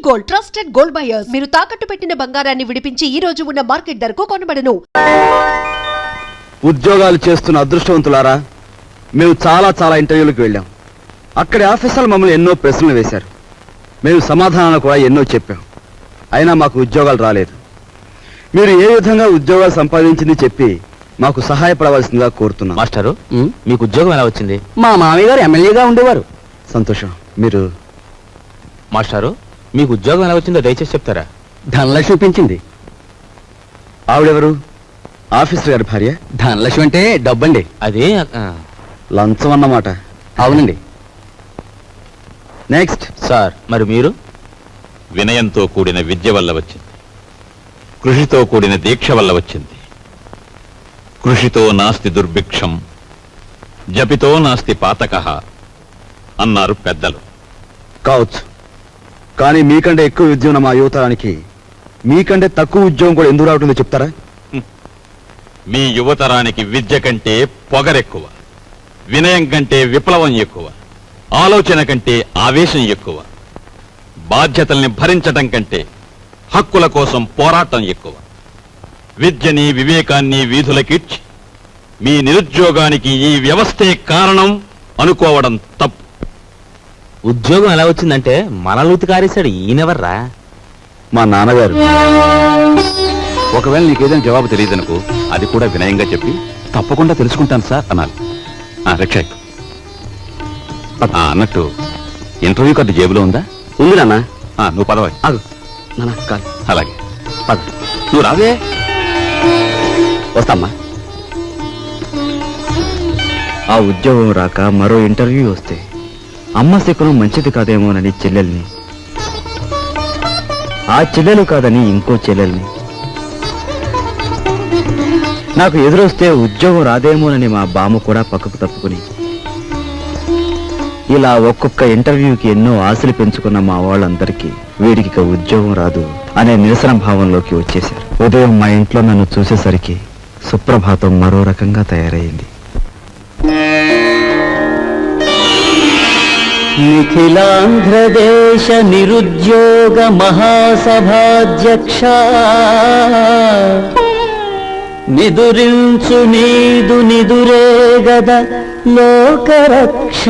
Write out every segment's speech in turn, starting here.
Gold trusted gold buyers. మీరు తాకట్టు పెట్టిన బంగారాన్ని విడిపించి ఈ రోజు ఉన్న మార్కెట్ ధరకు కొనబడను. ఉద్యోగాలు చేస్తున్న అదృష్టవంతులారా, మేము చాలా చాలా ఇంటర్వ్యూలకు వెళ్ళాం. అక్కడి ఆఫీసర్లు మమ్మల్ని ఎన్నో ప్రశ్నలు వేశారు. మేము సమాధానాలు కూడా ఎన్నో చెప్పాం. అయినా మాకు ఉద్యోగాలు రాలేదు. మీరు ఏ విధంగా ఉద్యోగాలు సంపాదించింది చెప్పి మాకు సహాయపడవలసిందిగా కోరుతున్నాం. మాస్టరు, మీకు ఉద్యోగం ఎలా వచ్చింది? మా మామయ్య గారు ఎమ్మెల్యేగా ఉండేవారు. సంతోషం. మీరు మాస్టారు, మీకు ఉద్యోగం ఎలా వచ్చిందో దయచేసి చెప్తారా? ధనలక్ష్మి చూపించింది. ఆవిడెవరు? ఆఫీసర్ గారి భార్య. ధనలక్ష్మి అంటే డబ్బండి. అదే లంచం అన్నమాట. అవునండి. నెక్స్ట్. సార్, మరి మీరు? వినయంతో కూడిన విద్య వల్ల వచ్చింది, కృషితో కూడిన దీక్ష వల్ల వచ్చింది. కృషితో నాస్తి దుర్భిక్షం, జపితో నాస్తి పాతకః అన్నారు పెద్దలు. కావచ్చు, కానీ మీకంటే ఎక్కువ విద్య ఉన్న మా యువతరానికి మీకంటే తక్కువ ఉద్యోగం కూడా ఎందుకు రావటుందో చెప్తారా? మీ యువతరానికి విద్య కంటే పొగరెక్కువ, వినయం కంటే విప్లవం ఎక్కువ, ఆలోచన కంటే ఆవేశం ఎక్కువ, బాధ్యతల్ని భరించటం కంటే హక్కుల కోసం పోరాటం ఎక్కువ. విద్యని వివేకాన్ని వీధులకిడ్చి మీ నిరుద్యోగానికి ఈ వ్యవస్థే కారణం అనుకోవడం తప్పు. ఉద్యోగం ఎలా వచ్చిందంటే మనలూతి కారేశాడు. ఈయనెవర్రా? మా నాన్నగారు. ఒకవేళ నీకేదైనా జవాబు తెలియదనుకో, అది కూడా వినయంగా చెప్పి తప్పకుండా తెలుసుకుంటాను సార్ అనాలి. రక్షక్ అన్నట్టు ఇంటర్వ్యూ కార్డు జేబులో ఉందా? ఉంది నాన్న. నువ్వు పదవా. నాన్న కాదు. అలాగే పద. నువ్వు రావే. వస్తామ్మా. ఆ ఉద్యోగం రాక మరో ఇంటర్వ్యూ వస్తే అమ్మ శకునం మంచిది కాదేమోనని చెల్లెల్ని, ఆ చెల్లెలు కాదని ఇంకో చెల్లెల్ని, నాకు ఎదురొస్తే ఉద్యోగం రాదేమోనని మా బామ్మ కూడా పక్కకు తప్పుకుని, ఇలా ఒక్కొక్క ఇంటర్వ్యూకి ఎన్నో ఆశలు పెంచుకున్న మా వాళ్ళందరికీ వీడికి ఉద్యోగం రాదు అనే నిరసన భావంలోకి వచ్చేశారు. ఉదయం మా ఇంట్లో నన్ను చూసేసరికి సుప్రభాతం మరో రకంగా తయారైంది. నిఖిలాంధ్రదేశ నిరుద్యోగ మహాసభాధ్యక్ష, నిదురించు నీదు నిదురే గద లోకరక్ష,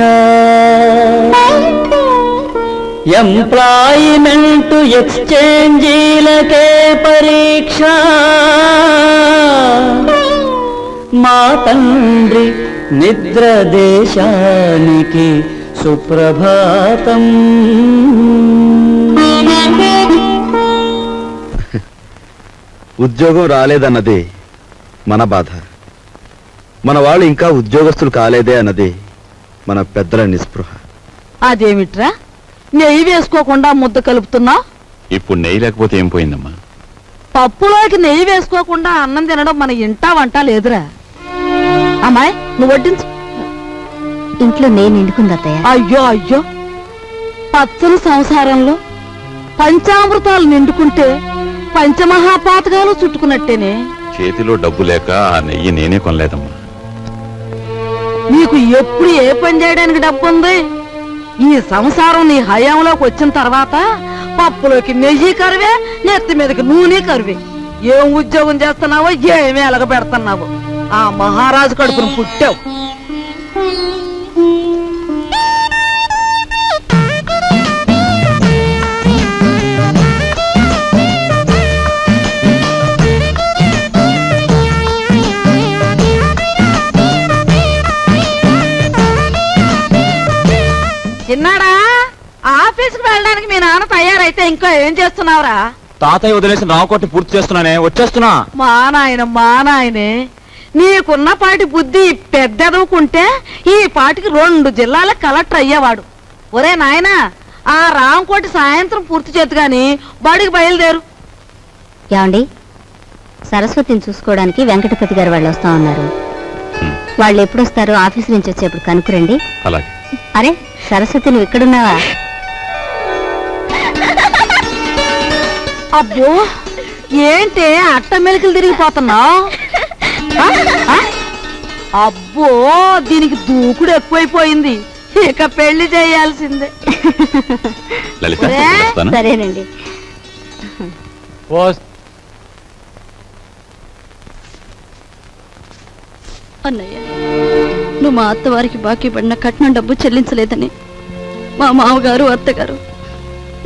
ఎంప్లాయిమెంటు ఎక్స్చేంజీలకే పరీక్ష, మా తండ్రి నిద్ర దేశానికి సుప్రభాతం. ఉద్యోగం రాలేదన్నది మన బాధ, మన వాళ్ళు ఇంకా ఉద్యోగస్తులు కాలేదే అన్నది మన పెద్దల నిస్పృహ. అదేమిట్రా నెయ్యి వేసుకోకుండా ముద్ద కలుపుతున్నా? ఇప్పుడు నెయ్యి లేకపోతే ఏం పోయిందమ్మా? పప్పులోకి నెయ్యి వేసుకోకుండా అన్నం తినడం మన ఇంటా వంట లేదురా. అమ్మాయి, నువ్వు వడ్డించు. ఇంట్లో నేను నిండుకుందత్తయ్య. అయ్యో అయ్యో, పచ్చని సంసారంలో పంచామృతాలు నిండుకుంటే పంచమహాపాతకాలు చుట్టుకున్నట్టేనే. చేతిలో డబ్బు లేక ఆ నెయ్యి నేనే కొనలేదమ్మా. నీకు ఎప్పుడు ఏ పని చేయడానికి డబ్బు ఉంది? ఈ సంసారం నీ హయాంలోకి వచ్చిన తర్వాత పప్పులోకి నెయ్యి కరువే, నెత్తి మీదకి నూనె కరువే. ఏం ఉద్యోగం చేస్తున్నావో, ఏమీ ఎలగ పెడుతున్నావో, ఆ మహారాజు కడుపును పుట్టావు. చిన్నాడా, ఆఫీస్కి వెళ్ళడానికి మీ నాన్న తయారైతే ఇంకా ఏం చేస్తున్నావురా? తాతయ్య వదిలేసి రావుకోటి పూర్తి చేస్తున్నానే, వచ్చేస్తున్నా. మా నాయనే, నీకున్నపాటి బుద్ధి పెద్దదవుకుంటే ఈ పాటికి 2 జిల్లాల కలెక్టర్ అయ్యేవాడు. ఒరే నాయనా, ఆ రాంకోటి సాయంత్రం పూర్తి చేతు గాని బడికి బయలుదేరు. ఏమండి, సరస్వతిని చూసుకోవడానికి వెంకటపతి గారు వాళ్ళు వస్తా ఉన్నారు. వాళ్ళు ఎప్పుడొస్తారో ఆఫీస్ నుంచి వచ్చేప్పుడు కనుక్కురండి. అలాగే. అరే సరస్వతి, నువ్వు ఇక్కడున్నావా? అబ్బో, ఏంటే అట్ట మెలికలు తిరిగిపోతున్నావు? అబ్బో, దీనికి దూకుడు ఎక్కువైపోయింది. ఇక పెళ్లి చేయాల్సిందే. లలిత ఒరే! వస్తాను. సరేనండి. అన్నయ్య, నువ్వు మా అత్తవారికి బాకీ పడిన కట్నం డబ్బు చెల్లించలేదని మా మామగారు అత్తగారు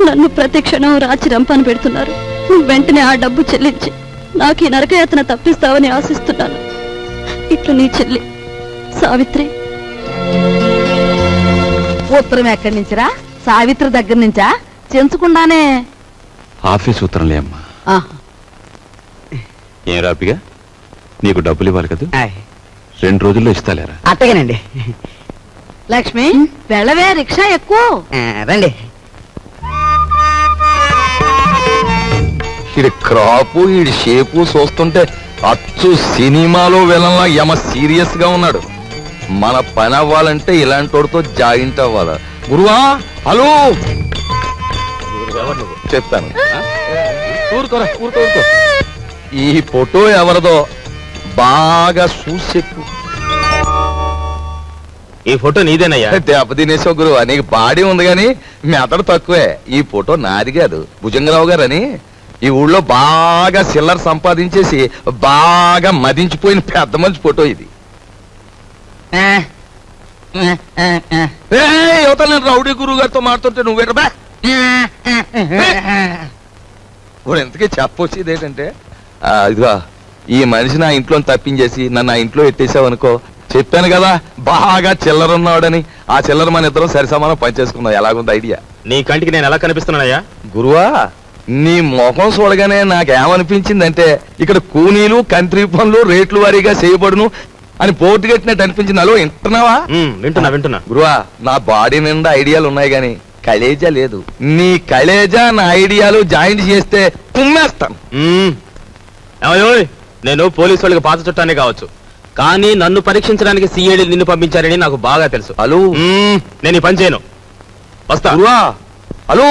నన్ను ప్రతి క్షణం రాచి రంపాను పెడుతున్నారు. నువ్వు వెంటనే ఆ డబ్బు చెల్లించి నాకు ఈ నరకయాతన తప్పిస్తావని ఆశిస్తున్నాను. ఇట్లు నీ చెల్లి సావిత్రి. ఉత్తరం ఎక్కడి నుంచిరా? సావిత్రి దగ్గర నుంచా? చెంచకుండానే ఆఫీస్ ఉత్తరంలే అమ్మా. ఏం రాపిగా, నీకు డబ్బులు ఇవ్వాలి కదా, 2 రోజుల్లో ఇస్తాలేరా? అట్టగేనండి. లక్ష్మి వెళ్ళవే, రిక్షా ఎక్కువ. రండి. ఈడి క్రాపు ఈడి షేపు చూస్తుంటే అచ్చు సినిమాలో వెళ్ళంలా యమ సీరియస్ గా ఉన్నాడు. మన పని అవ్వాలంటే ఇలాంటి వాడితో జాయింట్ అవ్వాలా? గురువా, హలో చెప్తాను. ఊరుకోరా, ఊరుకో. ఈ ఫోటో ఎవరిదో బాగా చూసి చెప్పు. ఈ ఫోటో నీదేనయ్యా? దెబ్బ తినేసావు గురువా, నీకు బాడీ ఉంది గాని మెదడు తక్కువే. ఈ ఫోటో నాది కాదు, భుజంగరావు గారు అని ఈ ఊళ్ళో బాగా సిల్లర్ సంపాదించేసి బాగా మదించిపోయిన పెద్ద మంచి ఫోటో ఇది. యువత నేను రౌడీ గురువు గారితో మాట్లాడుతుంటే నువ్వేట బా. ఇప్పుడు ఎంతకీ చెప్పొచ్చేది ఏంటంటే, ఇదిగో ఈ మనిషి నా ఇంట్లో తప్పించేసి నన్ను ఆ ఇంట్లో ఎట్టేసావు అనుకో, చెప్పాను కదా బాగా చిల్లర ఉన్నాడని. ఆ చిల్లర మన ఇద్దరం సరిసమానం పనిచేసుకున్నావు. ఎలాగుంది ఐడియా? నీ కంటికి నేను ఎలా కనిపిస్తున్నానయ్యా? గురువా, నీ ముఖం చూడగానే నాకేమనిపించిందంటే ఇక్కడ కూనీలు కంట్రీ పనులు రేట్లు వారీగా చేయబడును అని పోటీ కట్టినట్టు అనిపించింది. అలో వింటున్నావా? వింటున్నా. గురువా, నా బాడీ నిండా ఐడియాలు ఉన్నాయి గాని కలేజా లేదు. నీ కలేజా నా ఐడియాలు జాయింట్ చేస్తే తుమ్మేస్తాను. నేను పోలీసు వాళ్ళకి పాత చుట్టానే కావచ్చు, కానీ నన్ను పరీక్షించడానికి సిఐడి నిన్ను పంపించారని నాకు బాగా తెలుసు. హలో, నేను ఈ పని చేయను. వస్తా. గురువా, హలో,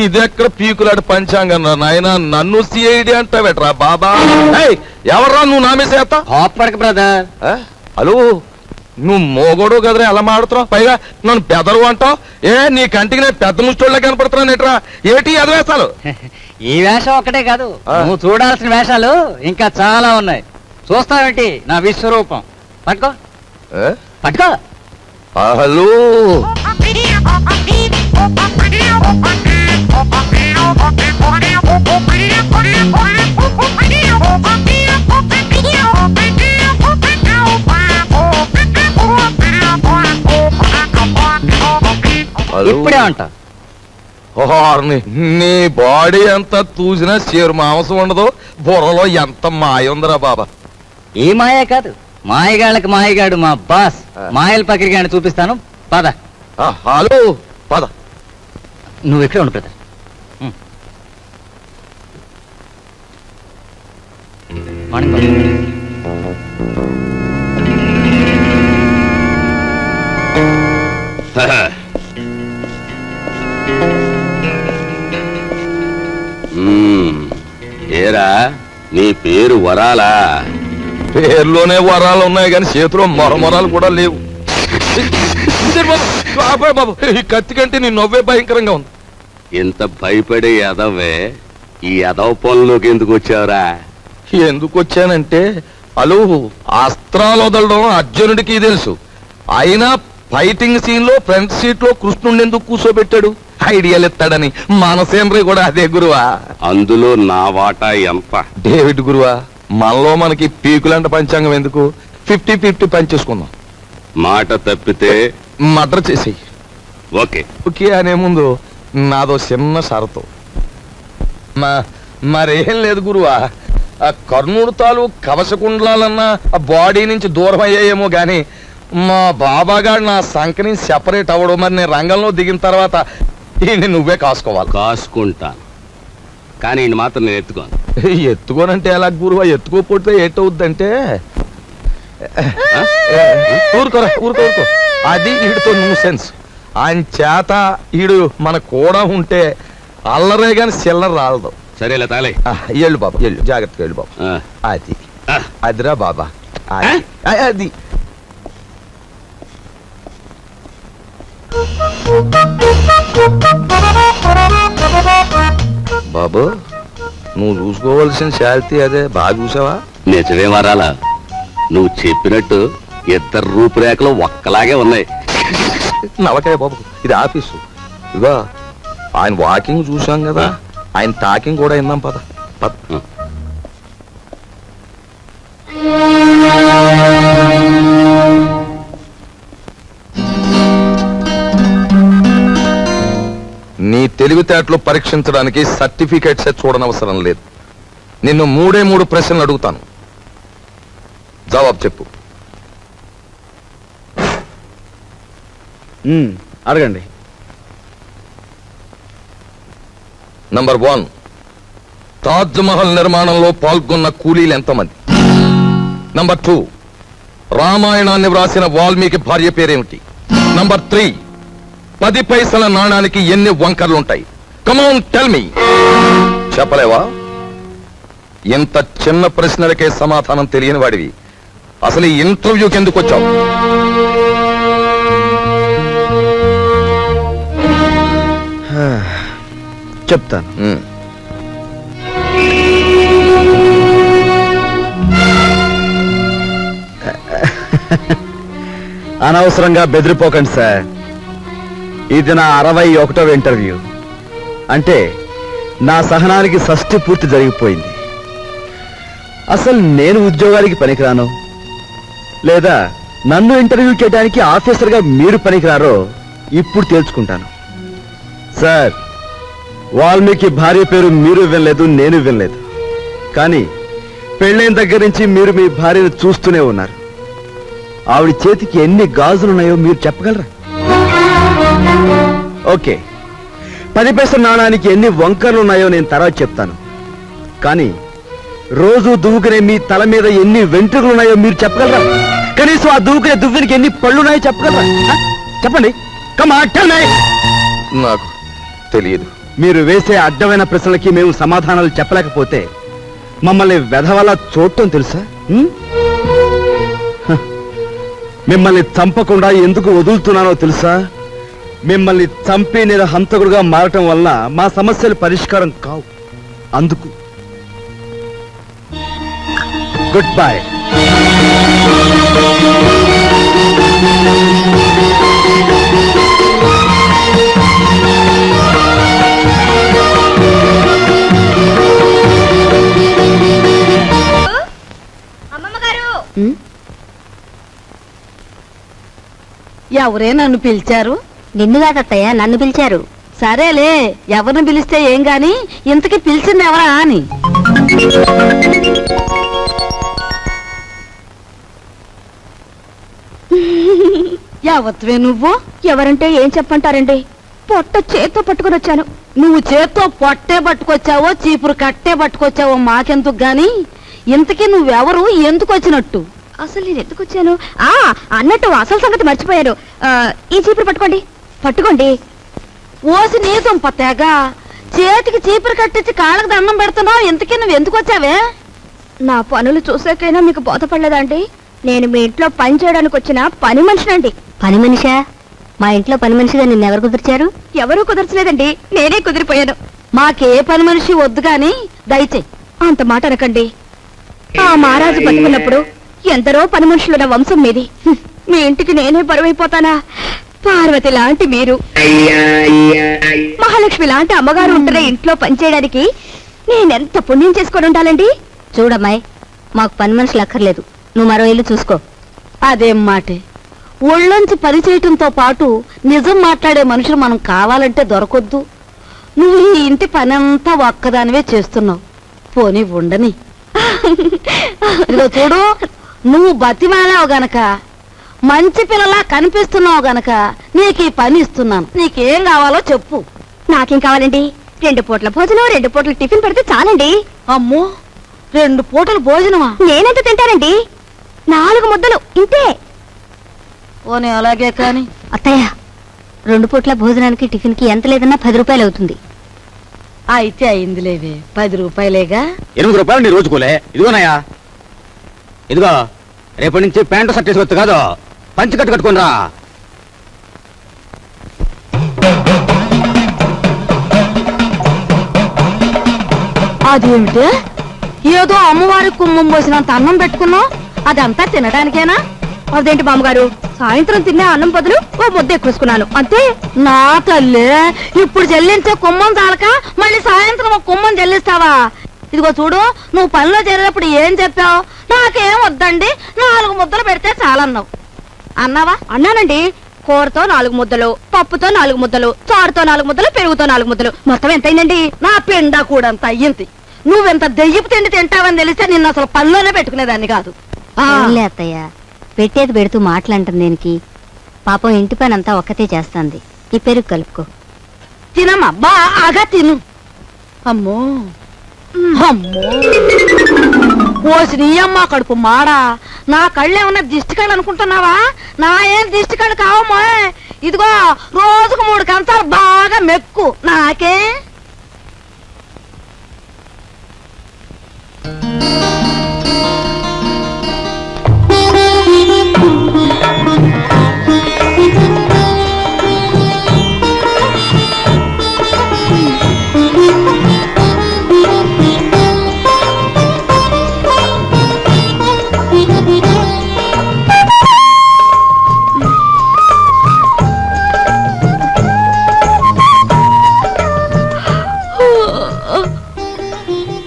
ఇదెక్కడ పీకులాట పంచాంగం నాయన, నన్ను సిఐడి అంటావేట్రా బాబా? ఎవర్రా నువ్వు నామేసేస్తా? కోప్పడక బ్రదర్. హలో, నువ్వు మోగోడు కదరా, ఎలా మాడుతున్నావు? పైగా నన్ను పెదరు అంటావు. నీ కంటికి నేను పెద్ద ముష్టోళ్ళ కనపడుతున్నాను ఎట్రా? ఏటి ఎదవేస్తాలు? ఈ వేషం ఒక్కటే కాదు, నువ్వు చూడాల్సిన వేషాలు ఇంకా చాలా ఉన్నాయి. చూస్తావేంటి నా విశ్వరూపం? పట్టుకో పట్టుకో. హలో, ఇప్పుడే అంట. నీ బాడీ ఎంత చూసినా చేరు మాంసం ఉండదు, బుర్రలో ఎంత మాయ ఉందిరా బాబా. ఈ మాయే కాదు, మాయగాళ్ళకి మాయగాడు మా బాస్ మాయల పకిరిగాని చూపిస్తాను. పద. హలో, పద. నువ్వు ఇక్కడే ఉండు బ్రదర్. ఏరా, నీ పేరు వరాలా? పేర్లోనే వరాలు ఉన్నాయి కానీ చేతిలో మొరమొరాలు కూడా లేవు. బాబు, ఈ కత్తి కంటే నీ నవ్వే భయంకరంగా ఉంది. ఇంత భయపడే ఎదవే ఈ ఎదవ పనులోకి ఎందుకు వచ్చావురా? ఎందుకు వచ్చానంటే, అలు అస్త్రాలు వదలడం అర్జునుడికి తెలుసు. అయినా ఫైటింగ్ సీన్ లో ఫ్రంట్ సీట్ లో కృష్ణుడిని ఎందుకు కూర్చోబెట్టాడు? ఐడియాలు ఎత్తాడని. మనసేంద్రి కూడా అదే గురువా. అందులో నా వాటా ఎంత? డేవిడ్ గురువా, మనలో మనకి పీకులంట పంచాంగం ఎందుకు? 50-50 పనిచేసుకుందాం. మాట తప్పితే మర్డర్ చేసేయి. ఓకే ఓకే అనే ముందు నాదో చిన్న షరతు. మరేం లేదు గురువా, ఆ కర్ణుడు తాలూ కవచకుండలాలన్నా ఆ బాడీ నుంచి దూరం అయ్యాయేమో గాని మా బాబాగాడు నా సంఖ్యని సెపరేట్ అవ్వడం. మరి నేను రంగంలో దిగిన తర్వాత ఈయన్ని నువ్వే కాసుకోవాలి. కాసుకుంటా, కానీ ఈయన మాత్రం నేను ఎత్తుకోను. ఎత్తుకోనంటే ఎలా గురువా? ఎత్తుకోపోతే ఏటవుద్దంటే ఊరుకోరా, ఊరుకో. అది ఈడితో న్యూసెన్స్. ఆయన చేత ఈడు మన కూడా ఉంటే అల్లరే గాని చిల్లర రాలదు. సరేలే తాలే. ఎళ్ళు బాబా, ఎళ్ళు, జాగ్రత్తగా వెళ్ళు బాబా. అది అదిరా బాబా, అది బాబు నువ్వు చూసుకోవాల్సిన శాలిటీ అదే బాగా చూసావా? నిజమే వరాలా, నువ్వు చెప్పినట్టు ఇద్దరు రూపురేఖలు ఒక్కలాగే ఉన్నాయి. నవకాయ బాబు, ఇది ఆఫీసు. ఇదిగో ఆయన వాకింగ్ చూసాం కదా, ఆయన టాకింగ్ కూడా విన్నాం. పద పద. నీ తెలివితేటలు పరీక్షించడానికి సర్టిఫికేట్సే చూడనవసరం లేదు. నిన్ను 3 ప్రశ్నలు అడుగుతాను, జవాబు చెప్పు. అడగండి. నంబర్ 1, తాజ్ మహల్ నిర్మాణంలో పాల్గొన్న కూలీలు ఎంతమంది? నంబర్ 2, రామాయణాన్ని వ్రాసిన వాల్మీకి భార్య పేరేమిటి? నంబర్ 3, 10 పైసల నాణానికి ఎన్ని వంకర్లుంటాయి? Come on tell me. చెప్పలేవా? ఇంత చిన్న ప్రశ్నలకే సమాధానం తెలియని వాడివి అసలు ఈ ఇంటర్వ్యూకి ఎందుకు వచ్చావు? చెప్తాను. అనవసరంగా బెదిరిపోకండి సార్. ఇది నా 61వ ఇంటర్వ్యూ. అంటే నా సహనానికి షష్ఠి పూర్తి జరిగిపోయింది. అసలు నేను ఉద్యోగానికి పనికిరాను, లేదా నన్ను ఇంటర్వ్యూ చేయడానికి ఆఫీసర్గా మీరు పనికిరారో ఇప్పుడు తేల్చుకుంటాను. సార్, వాల్మీకి భార్య పేరు మీరు వినలేదు, నేను వినలేదు. కానీ పెళ్ళైన దగ్గర నుంచి మీరు మీ భార్యను చూస్తూనే ఉన్నారు. ఆవిడ చేతికి ఎన్ని గాజులున్నాయో మీరు చెప్పగలరా? ఓకే, 10 పైసల నాణానికి ఎన్ని వంకర్లున్నాయో నేను తర్వాత చెప్తాను. కానీ రోజు దువ్వుకునే మీ తల మీద ఎన్ని వెంట్రుకలున్నాయో మీరు చెప్పగలరా? కనీసం ఆ దువ్వుకునే దువ్వెనికి ఎన్ని పళ్ళున్నాయో చెప్పగలరా? చెప్పండి. నాకు తెలియదు. మీరు వేసే అడ్డమైన ప్రశ్నలకి మేము సమాధానాలు చెప్పలేకపోతే మమ్మల్ని వెధవలా చూడటం తెలుసా? మిమ్మల్ని చంపకుండా ఎందుకు వదులుతున్నానో తెలుసా? మిమ్మల్ని చంపి నేను హంతకుడుగా మారటం వల్ల మా సమస్యలు పరిష్కారం కావు. అందుకు గుడ్ బై. ఎవరే నన్ను పిలిచారు? నిన్ను కాదత్తయ్య, నన్ను పిలిచారు. సరేలే, ఎవరిని పిలిస్తే ఏం గాని ఇంతకీ పిలిచింది ఎవరా అని. యావత్వే నువ్వు? ఎవరంటే ఏం చెప్పంటారండి? పొట్ట చేత్తో పట్టుకుని వచ్చాను. నువ్వు చేత్తో పొట్టే పట్టుకొచ్చావో చీపురు కట్టే పట్టుకొచ్చావో మాకెందుకు గాని, ఇంతకీ నువ్వెవరు, ఎందుకు వచ్చినట్టు? అసలు నేను ఎందుకు వచ్చాను? అన్నట్టు అసలు సంగతి మర్చిపోయాను. ఈ చీపురు పట్టుకోండి. పట్టుకోండి. ఓసి నీ దుంప తెగ, చేతికి చీపురు కట్టించి కాళ్ళకి దండం పెడుతున్నావు. ఇంతకీ నువ్వు ఎందుకు వచ్చావే? నా పనులు చూసాకైనా మీకు బోధపడలేదా అండి? నేను మీ ఇంట్లో పని చేయడానికి వచ్చిన పని మనిషినండి. పని మనిషా? మా ఇంట్లో పని మనిషిగా నిన్నెవరు కుదిర్చారు? ఎవరూ కుదర్చలేదండి, నేనే కుదిరిపోయాను. మాకే పని మనిషి వద్దు గాని దయచేయి. అంత మాట అనకండి. ఆ మహారాజు బతుకున్నప్పుడు ఎందరో పని మనుషులున్న వంశం మీది. మీ ఇంటికి నేనే బరువైపోతానా? పార్వతి లాంటి మీరు, మహాలక్ష్మి లాంటి అమ్మగారు ఉంటున్న ఇంట్లో పనిచేయడానికి నేనెంత పుణ్యం చేసుకొని ఉండాలండి? చూడమ్మాయి, మాకు పని మనుషులు అక్కర్లేదు. నువ్వు మరో ఇల్లు చూసుకో. అదేం మాటే, ఒళ్ళొంచి పని చేయటంతో పాటు నిజం మాట్లాడే మనుషులు మనం కావాలంటే దొరకొద్దు. నువ్వు ఈ ఇంటి పనంతా ఒక్కదానివే చేస్తున్నావు. పోనీ ఉండని. ఇదిగో చూడు, నువ్వు బతిమాలావు గనక, మంచి పిల్లలా కనిపిస్తున్నావు గనక నీకు ఈ పని ఇస్తున్నాను. నీకేం కావాలో చెప్పు. నాకేం కావాలండి? 2 పూట్ల భోజనం, 2 పూట్ల టిఫిన్ పెడితే చాలండి. అమ్మో, 2 పూటల భోజనమా? నేనెంత తింటానండి? 4 ముద్దలు ఇంతే. పోనీ అలాగే కాని. అత్తయ్య, 2 పూట్ల భోజనానికి టిఫిన్కి ఎంత లేదన్నా 10 రూపాయలు అవుతుంది. అయితే అయిందిలేవే, 10 రూపాయలేగా. 8 రూపాయలు నీ రోజుకోలే. ఇదిగోనయ్యా, ఇదిగో రేపటి నుంచి ప్యాంటు షర్ట్ వేసుకొచ్చు కాదు, పంచి కట్టు కట్టుకుని రా. అదేమిటే ఏదో అమ్మవారి కుమ్మం పోసినంత అన్నం పెట్టుకున్నావు, అదంతా తినడానికేనా? అదేంటి బామ్మగారు, సాయంత్రం తినే అన్నం బదులు ఓ ముద్ద ఎక్కువేసుకున్నాను అంతే. నా తల్లి, ఇప్పుడు చెల్లించే కుమ్మం చాలక మళ్ళీ సాయంత్రం ఒక కుమ్మం చెల్లిస్తావా? ఇదిగో చూడు, నువ్వు పనిలో చేరేటప్పుడు ఏం చెప్పావు? నాకేం వద్దండి, 4 ముద్దలు పెడితే చాలన్నావు. అన్నావా? అన్నానండి. కూరతో 4 ముద్దలు, పప్పుతో 4 ముద్దలు, చారుతో 4 ముద్దలు, పెరుగుతో 4 ముద్దలు, మొత్తం ఎంతైందండి? నా పిండా కూడా అంత అయ్యింది. నువ్వెంత దెయ్యపు తిండి తింటావని తెలిస్తే నిన్ను అసలు పనిలోనే పెట్టుకునేదాన్ని కాదు. ఏం అత్తయ్య, పెట్టేది పెడుతూ మాటలంటుంది దేనికి? పాపం ఇంటి పని అంతా ఒక్కతే చేస్తుంది. ఈ పెరుగు కలుపుకో. తినమ్మా, బాగా తిను. అమ్మో అమ్మో, పోసి నీ అమ్మ కడుపు మాడా. నా కళ్ళేమన్నా దిష్టి కళ్ళు అనుకుంటున్నావా? నా ఏం దిష్టి కళ్ళు కావమ్మా. ఇదిగో రోజుకు 3 కంచాలు బాగా మెక్కు. నాకే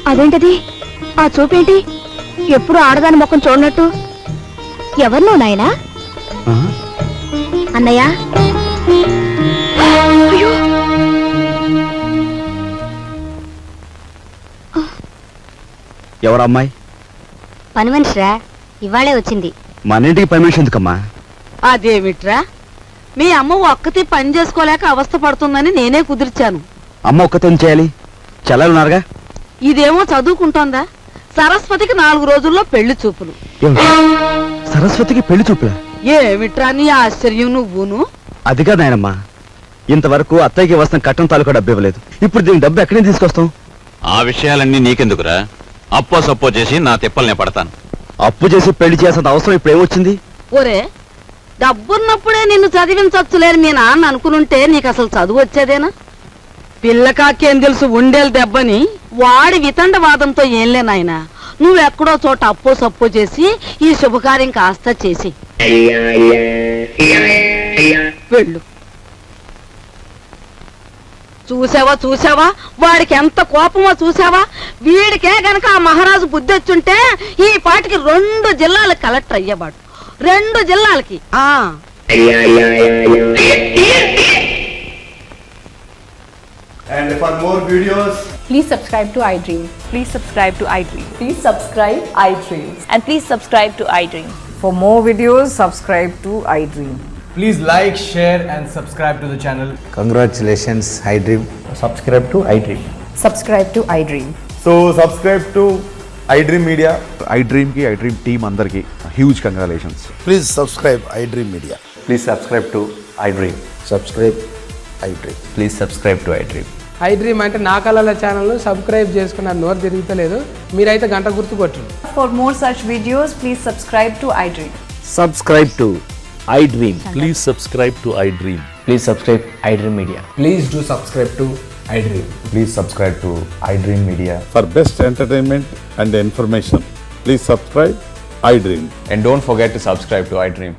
అదేంటది? ఆ చూపేంటి? ఎప్పుడు ఆడదాని ముఖం చూడనట్టు. ఎవరు నువ్వు నాయనా? అన్నయ్య. అయ్యో, ఎవరమ్మాయి? పని మనిషిరా, ఇవాళే వచ్చింది. మన ఇంటికి పర్మిషన్ ఎందుకమ్మా? అదేమిట్రా, మీ అమ్మ ఒక్కతి పని చేసుకోలేక అవస్థ పడుతుందని నేనే కుదిర్చాను. అమ్మ ఒక్కతే చేయాలి, చెల్లెలున్నారుగా. ఇదేమో చదువుకుంటోందా? సరస్వతికి 4 రోజుల్లో పెళ్లి చూపులు. సరస్వతికి పెళ్లి చూపులా? ఏమిట్రా నీ ఆశ్చర్యం నువ్వును? అదిగా నాయనమ్మా, ఇంతవరకు అత్తయ్యకి వస్తున్న కట్టం తాలూకా డబ్బు ఇవ్వలేదు. ఇప్పుడు దీని డబ్బు ఎక్కడి నుంచి తీసుకొస్తాం? ఆ విషయాలన్నీ నీకెందుకురా? అప్పో సప్పో చేసి నా తిప్పలనే పడతాను. అప్పు చేసి పెళ్లి చేసేంత అవసరం ఇప్పుడు ఏమొచ్చింది? ఒరే, డబ్బున్నప్పుడే నిన్ను చదివించొచ్చులేని మీ నాన్న అనుకునుంటే నీకు అసలు చదువు వచ్చేదేనా? పిల్లకాకేం తెలుసు ఉండేలు దెబ్బని. వాడి వితండవాదంతో ఏం లేనాయనా. నువ్వెక్కడో చోట అప్పో సప్పో చేసి ఈ శుభకార్యం కాస్త చేసి వెళ్ళు. చూసావా వాడికి ఎంత కోపమో చూసావా? వీడికే గనక ఆ మహారాజు బుద్ధి వచ్చుంటే ఈ పాటికి 2 జిల్లాలకు కలెక్టర్ అయ్యేవాడు. 2 జిల్లాలకి. And for more videos, please subscribe to iDream. Please subscribe to iDream. Please subscribe iDream. And please subscribe to iDream. For more videos, subscribe to iDream. please like, share and subscribe to the channel. Congratulations, iDream. Subscribe to iDream. Subscribe to iDream. So subscribe to iDream Media. iDream ki iDream team andarki huge congratulations. Please subscribe iDream Media. Please subscribe to iDream. Subscribe iDream. Please subscribe to iDream. iDream అంటే నా కళల channel subscribe చేసుకున్న నోరు తిరుగుతలేదు. మీరైతే గంట గుర్తు కొట్టండి. For more such videos, please subscribe to iDream. Subscribe to iDream. Please subscribe to iDream. Please subscribe iDream Media. Please do subscribe to iDream. Please subscribe to iDream Media. For best entertainment and information, please subscribe iDream. And don't forget to subscribe to iDream.